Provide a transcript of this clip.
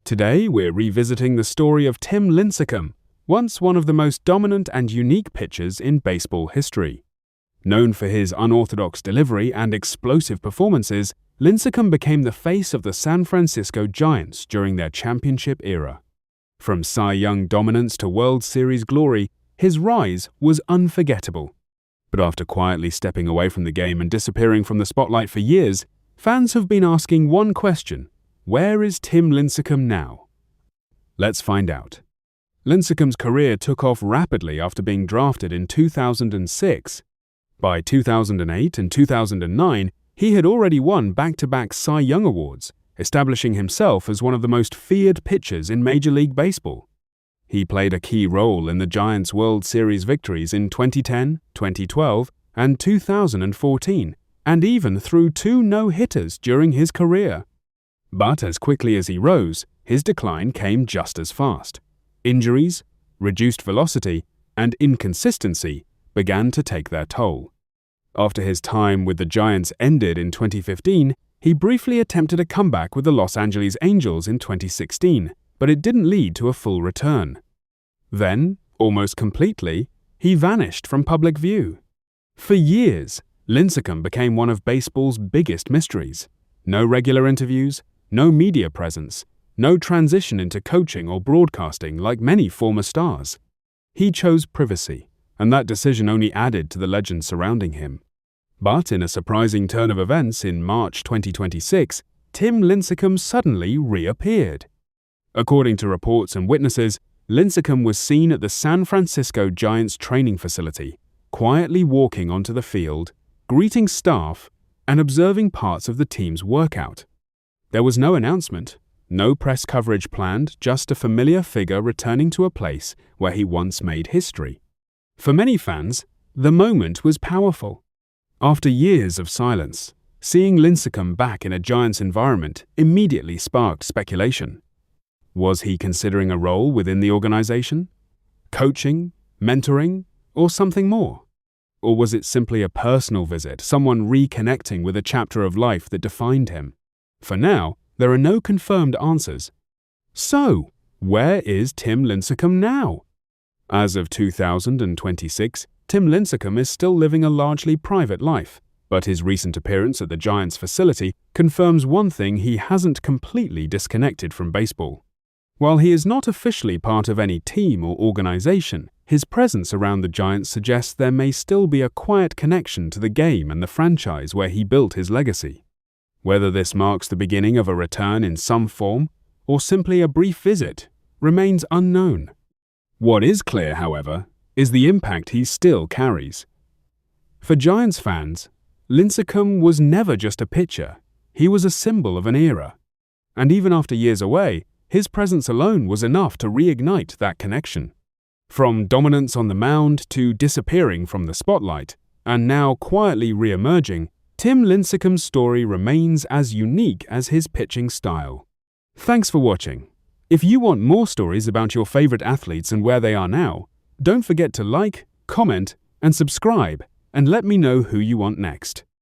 Today, we're revisiting the story of Tim Lincecum, once one of the most dominant and unique pitchers in baseball history. Known for his unorthodox delivery and explosive performances, Lincecum became the face of the San Francisco Giants during their championship era. From Cy Young dominance to World Series glory, his rise was unforgettable. But after quietly stepping away from the game and disappearing from the spotlight for years, fans have been asking one question: where is Tim Lincecum now? Let's find out. Lincecum's career took off rapidly after being drafted in 2006. By 2008 and 2009, he had already won back-to-back Cy Young Awards, establishing himself as one of the most feared pitchers in Major League Baseball. He played a key role in the Giants' World Series victories in 2010, 2012, and 2014, and even threw 2 no-hitters during his career. But as quickly as he rose, his decline came just as fast. Injuries, reduced velocity, and inconsistency began to take their toll. After his time with the Giants ended in 2015, he briefly attempted a comeback with the Los Angeles Angels in 2016, but it didn't lead to a full return. Then, almost completely, he vanished from public view. For years, Lincecum became one of baseball's biggest mysteries. No regular interviews, no media presence, no transition into coaching or broadcasting like many former stars. He chose privacy, and that decision only added to the legend surrounding him. But in a surprising turn of events in March 2026, Tim Lincecum suddenly reappeared. According to reports and witnesses, Lincecum was seen at the San Francisco Giants training facility, quietly walking onto the field, greeting staff, and observing parts of the team's workout. There was no announcement, no press coverage planned, just a familiar figure returning to a place where he once made history. For many fans, the moment was powerful. After years of silence, seeing Lincecum back in a Giants environment immediately sparked speculation. Was he considering a role within the organization? Coaching, mentoring, or something more? Or was it simply a personal visit, someone reconnecting with a chapter of life that defined him? For now, there are no confirmed answers. So, where is Tim Lincecum now? As of 2026, Tim Lincecum is still living a largely private life, but his recent appearance at the Giants facility confirms one thing: he hasn't completely disconnected from baseball. While he is not officially part of any team or organization, his presence around the Giants suggests there may still be a quiet connection to the game and the franchise where he built his legacy. Whether this marks the beginning of a return in some form, or simply a brief visit, remains unknown. What is clear, however, is the impact he still carries. For Giants fans, Lincecum was never just a pitcher, he was a symbol of an era. And even after years away, his presence alone was enough to reignite that connection. From dominance on the mound to disappearing from the spotlight, and now quietly re-emerging, Tim Lincecum's story remains as unique as his pitching style. Thanks for watching. If you want more stories about your favorite athletes and where they are now, don't forget to like, comment, and subscribe, and let me know who you want next.